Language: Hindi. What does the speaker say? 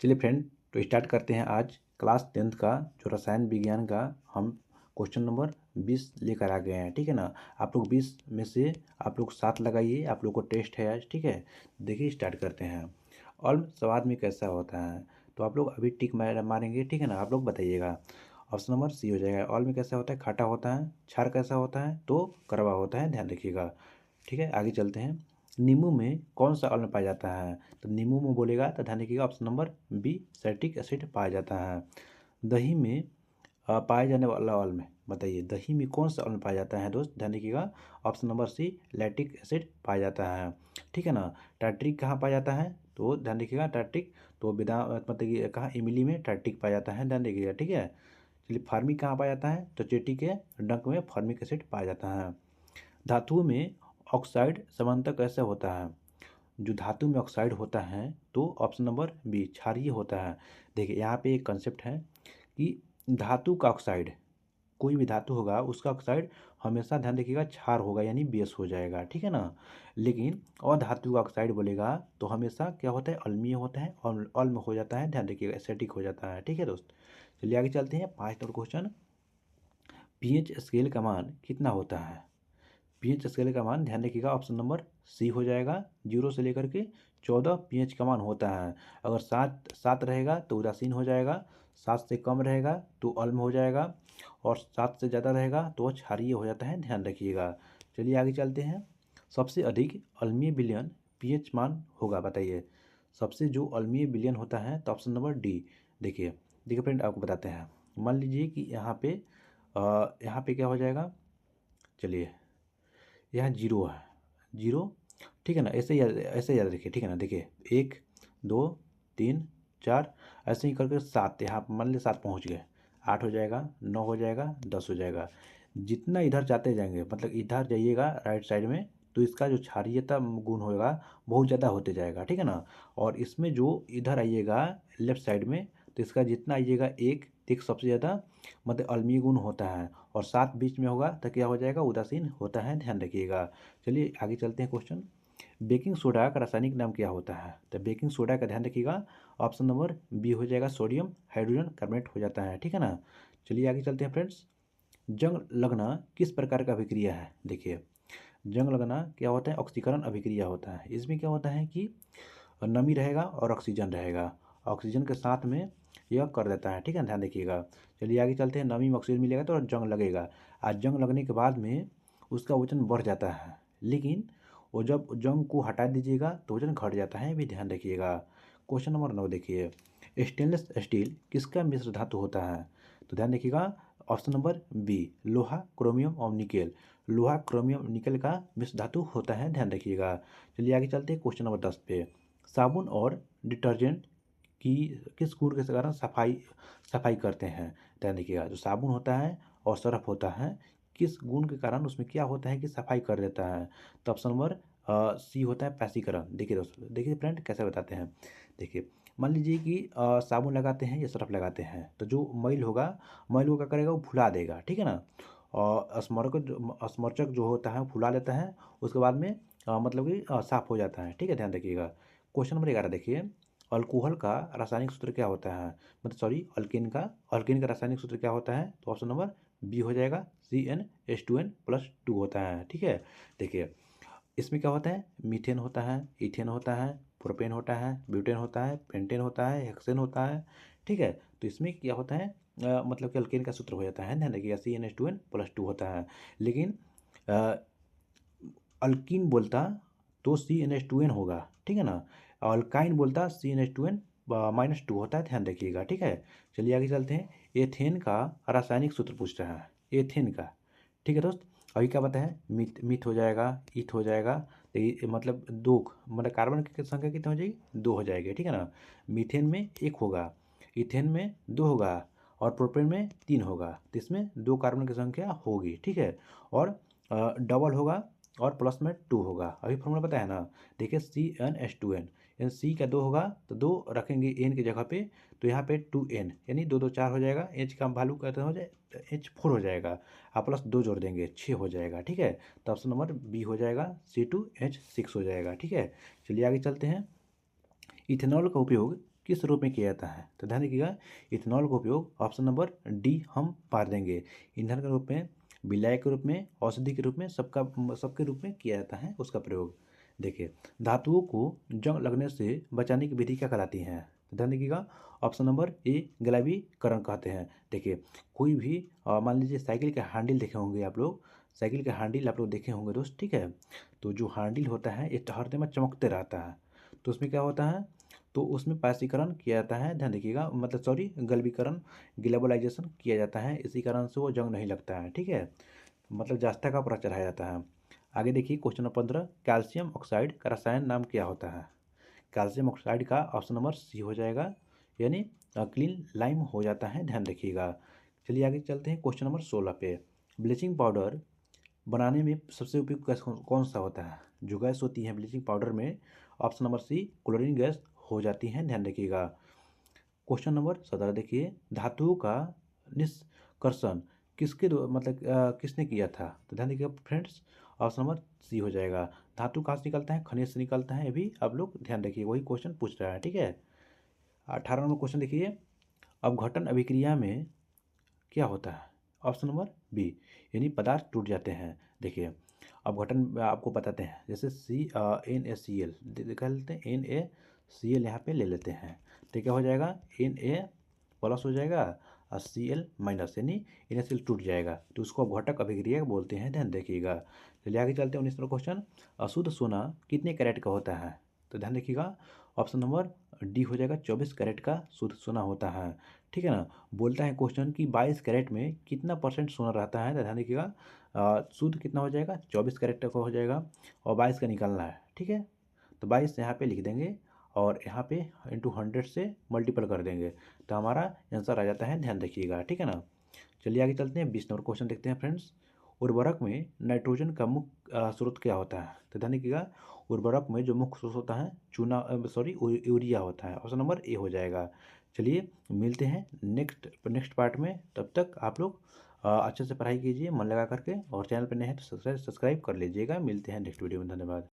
चलिए फ्रेंड, तो स्टार्ट करते हैं आज क्लास 10th का जो रसायन विज्ञान का हम क्वेश्चन नंबर 20 लेकर आ गए हैं। ठीक है ना। आप लोग 20 में से आप लोग 7 लगाइए, आप लोग को टेस्ट है आज। ठीक है, देखिए स्टार्ट करते हैं। और स्वाद में कैसा होता है, तो आप लोग अभी टिक मारेंगे। ठीक है ना, आप लोग बताइएगा। ऑप्शन नंबर सी हो जाएगा। ऑल में कैसा होता है, खट्टा होता है। क्षार कैसा होता है, तो कड़वा होता है, ध्यान रखिएगा। ठीक है, आगे चलते हैं। नींबू में कौन सा अम्ल पाया जाता है, तो नींबू में बोलेगा तो ध्यान रखिएगा ऑप्शन नंबर बी सैटिक एसिड पाया जाता है। दही में पाए जाने वाला अम्ल बताइए, दही में कौन सा अम्ल पाया जाता है दोस्त, ध्यान रखिएगा option number C lactic acid पाया जाता है। ठीक है ना। टार्ट्रिक कहाँ पाया जाता है, तो ध्यान रखिएगा टार्ट्रिक तो मतलब कि कहाँ, इमली में टार्ट्रिक पाया जाता है, ध्यान रखिएगा। ठीक है, चलिए फार्मिक कहाँ पाया जाता है, तो चेटी के डंक में फार्मिक एसिड पाया जाता है। धातुओं में ऑक्साइड समानता कैसे होता है, जो धातु में ऑक्साइड होता है तो ऑप्शन नंबर बी क्षारीय होता है। देखिए यहाँ पे एक कंसेप्ट है कि धातु का ऑक्साइड, कोई भी धातु होगा उसका ऑक्साइड हमेशा ध्यान रखिएगा क्षार होगा, यानी बेस हो जाएगा। ठीक है ना। लेकिन अधातु का ऑक्साइड बोलेगा तो हमेशा क्या होता है, अम्लीय होता है और अम्ल हो जाता है, ध्यान रखिएगा एसिडिक हो जाता है। ठीक है दोस्त, चलिए आगे चलते हैं। 5 नंबर क्वेश्चन, पीएच स्केल का मान कितना होता है। पीएच स्केल का मान ध्यान रखिएगा ऑप्शन नंबर सी हो जाएगा। 0 से लेकर के 14 पीएच का मान होता है। अगर 7 रहेगा तो उदासीन हो जाएगा, 7 से कम रहेगा तो अम्ल हो जाएगा, और 7 से ज़्यादा रहेगा तो क्षारीय हो जाता है, ध्यान रखिएगा। चलिए आगे चलते हैं। सबसे अधिक अम्लीय विलयन पीएच मान होगा, बताइए। सबसे जो अम्लीय विलयन होता है तो ऑप्शन नंबर डी। देखिए देखिए फ्रेंड, आपको बताते हैं। मान लीजिए कि यहाँ पे क्या हो जाएगा, चलिए यहाँ 0 है, 0। ठीक है ना, ऐसे याद रखिए। ठीक है ना, देखिए 1 2 3 4 ऐसे ही करके 7, यहाँ पर मान लीजिए 7 पहुँच गए, 8 हो जाएगा, 9 हो जाएगा, 10 हो जाएगा। जितना इधर जाते जाएंगे, मतलब इधर जाइएगा राइट साइड में, तो इसका जो क्षारीयता गुण होगा बहुत ज़्यादा होते जाएगा। ठीक है ना। और इसमें जो इधर आइएगा लेफ्ट साइड में, तो इसका जितना आइएगा एक सबसे ज़्यादा मतलब अम्लीय गुण होता है, और 7 बीच में होगा तो क्या हो जाएगा, उदासीन होता है, ध्यान रखिएगा। चलिए आगे चलते हैं। क्वेश्चन, बेकिंग सोडा का रासायनिक नाम क्या होता है, तो बेकिंग सोडा का ध्यान रखिएगा ऑप्शन नंबर बी हो जाएगा, सोडियम हाइड्रोजन कार्बोनेट हो जाता है। ठीक है ना। चलिए आगे चलते हैं फ्रेंड्स। जंग लगना किस प्रकार का अभिक्रिया है, देखिए जंग लगना क्या होता है, ऑक्सीकरण अभिक्रिया होता है। इसमें क्या होता है कि नमी रहेगा और ऑक्सीजन रहेगा, ऑक्सीजन के साथ में यह कर देता है। ठीक है, ध्यान रखिएगा। चलिए आगे चलते हैं। नमी में ऑक्सीजन मिलेगा तो जंग लगेगा, आज जंग लगने के बाद में उसका वजन बढ़ जाता है, लेकिन वो जब जंग को हटा दीजिएगा तो वजन घट जाता है, भी ध्यान रखिएगा। क्वेश्चन नंबर 9 देखिए, स्टेनलेस स्टील किसका मिश्र धातु होता है, तो ध्यान रखिएगा ऑप्शन नंबर बी लोहा क्रोमियम और निकेल, लोहा क्रोमियम निकेल का मिश्र धातु होता है, ध्यान रखिएगा। चलिए आगे चलते हैं क्वेश्चन नंबर 10 पे। साबुन और डिटर्जेंट की किस गुण के कारण सफाई करते हैं, ध्यान रखिएगा। जो साबुन होता है और सर्फ होता है, किस गुण के कारण उसमें क्या होता है कि सफाई कर देता है, तो ऑप्शन नंबर सी होता है पैसिकरण। देखिए दोस्तों, देखिए फ्रेंड कैसे बताते हैं। देखिए मान लीजिए कि साबुन लगाते हैं या सर्फ लगाते हैं, तो जो मैल होगा, मैल को क्या करेगा, वो फुला देगा। ठीक है ना। और स्मरचक जो होता है वो फुला लेता है, उसके बाद में मतलब कि साफ हो जाता है। ठीक है, ध्यान रखिएगा। क्वेश्चन नंबर 11 देखिए, अल्कोहल का रासायनिक सूत्र क्या होता है, मतलब सॉरी अल्किन का रासायनिक सूत्र क्या होता है, तो ऑप्शन नंबर बी हो जाएगा, CnH2n+2 होता है। ठीक है, देखिए इसमें क्या होता है, मीथेन होता है, इथेन होता है, प्रोपेन होता है, ब्यूटेन होता है, पेंटेन होता है, हेक्सेन होता है। ठीक है, तो इसमें क्या होता है, मतलब कि अल्केन का सूत्र हो जाता है, ध्यान रखिएगा CnH2n+2 होता है। लेकिन अल्कीन बोलता तो CnH2n होगा। ठीक है ना। अल्काइन बोलता CnH2n-2 होता है, ध्यान रखिएगा। ठीक है, चलिए आगे चलते हैं। एथेन का रासायनिक सूत्र पूछ रहा है, एथेन का। ठीक है दोस्त, अभी क्या पता है, मीथ हो जाएगा, ईथ हो जाएगा, तो ये मतलब दो, मतलब कार्बन की संख्या कितनी हो जाएगी, 2 हो जाएगी। ठीक है ना। मीथेन में 1 होगा, इथेन में 2 होगा, और प्रोपेन में 3 होगा, तो इसमें 2 कार्बन की संख्या होगी। ठीक है, और डबल होगा और प्लस में 2 होगा। अभी फॉर्मूला पता है ना, देखिए CnH2n, यानी सी का 2 होगा तो 2 रखेंगे एन की जगह पे, तो यहाँ पे 2n यानी 2 2 4 हो जाएगा, एच का वैल्यू कहते हो जाए H4 हो जाएगा, आप प्लस 2 जोड़ देंगे 6 हो जाएगा। ठीक है, तो ऑप्शन नंबर बी हो जाएगा, C2H6 हो जाएगा। ठीक है, चलिए आगे चलते हैं। इथेनॉल का उपयोग किस रूप में किया जाता है? तो ध्यान रखिएगा, इथेनॉल का उपयोग ऑप्शन नंबर डी हम पार देंगे। ईंधन के रूप में, विलायक के रूप में, औषधि के रूप में, सबके रूप में किया जाता है उसका प्रयोग। देखिए, धातुओं को जंग लगने से बचाने की विधि क्या कहलाती है? तो ध्यान रखिएगा, ऑप्शन नंबर ए गैल्वेनीकरण कहते हैं। देखिए, कोई भी मान लीजिए साइकिल का हैंडल देखे होंगे आप लोग, साइकिल का हैंडल आप लोग देखे होंगे दोस्त, ठीक है। तो जो हैंडल होता है ये हर समय चमकते रहता है, तो उसमें क्या होता है, तो उसमें पाइसीकरण किया जाता है, ध्यान रखिएगा, मतलब सॉरी गलवीकरण, ग्लोबलाइजेशन किया जाता है, इसी कारण से वो जंग नहीं लगता है, ठीक है। मतलब जास्ता का ऊपर चढ़ाया जाता है। आगे देखिए क्वेश्चन नंबर 15, कैल्शियम ऑक्साइड का रसायन नाम क्या होता है? कैल्शियम ऑक्साइड का ऑप्शन नंबर सी हो जाएगा, यानी क्लीन लाइम हो जाता है, ध्यान रखिएगा। चलिए आगे चलते हैं क्वेश्चन नंबर 16 पे। ब्लीचिंग पाउडर बनाने में सबसे उपयुक्त गैस कौन सा होता है? जो गैस होती है ब्लीचिंग पाउडर में, option number C chlorine gas हो जाती है, ध्यान रखिएगा। क्वेश्चन नंबर 17 देखिए, धातुओं का निष्कर्षण किसने किया था? तो ध्यान देखिएगा फ्रेंड्स, ऑप्शन नंबर सी हो जाएगा। धातु कहाँ से निकलता है? खनिज से निकलता है, ये भी आप लोग ध्यान रखिए, वही क्वेश्चन पूछ रहा है, ठीक है। 18 नंबर क्वेश्चन देखिए, अपघटन अभिक्रिया में क्या होता है? ऑप्शन नंबर बी, यानी पदार्थ टूट जाते हैं। देखिए, अपघटन आपको बताते हैं, जैसे NaCl लिखा लेते हैं, NaCl यहाँ पे ले लेते हैं, तो क्या हो जाएगा, Na प्लस हो जाएगा और Cl माइनस, यानी NaCl टूट जाएगा, तो उसको अपघटक अभिक्रिया बोलते हैं, ध्यान रखिएगा। चलिए आगे चलते हैं 19 नंबर क्वेश्चन, अशुद्ध सोना कितने कैरेट का होता है? तो ध्यान रखिएगा, ऑप्शन नंबर डी हो जाएगा, 24 कैरेट का शुद्ध सोना होता है, ठीक है ना। बोलता है क्वेश्चन कि 22 कैरेट में कितना परसेंट सोना रहता है, तो ध्यान रखिएगा, शुद्ध कितना हो जाएगा, 24 कैरेट का हो जाएगा, और 22 का निकालना है, ठीक है। तो 22 यहाँ पे लिख देंगे और यहाँ पे इंटू 100 से मल्टीपल कर देंगे, तो हमारा आंसर आ जाता है, ध्यान रखिएगा, ठीक है ना। चलिए आगे चलते हैं, 20 नंबर क्वेश्चन देखते हैं फ्रेंड्स। उर्वरक में नाइट्रोजन का मुख्य स्रोत क्या होता है? तो ध्यान रखिएगा, उर्वरक में जो मुख्य स्रोत होता है यूरिया होता है, ऑप्शन नंबर ए हो जाएगा। चलिए मिलते हैं नेक्स्ट पार्ट में, तब तक आप लोग अच्छे से पढ़ाई कीजिए मन लगा करके, और चैनल पर नए हैं तो सब्सक्राइब कर लीजिएगा। मिलते हैं नेक्स्ट वीडियो में, धन्यवाद।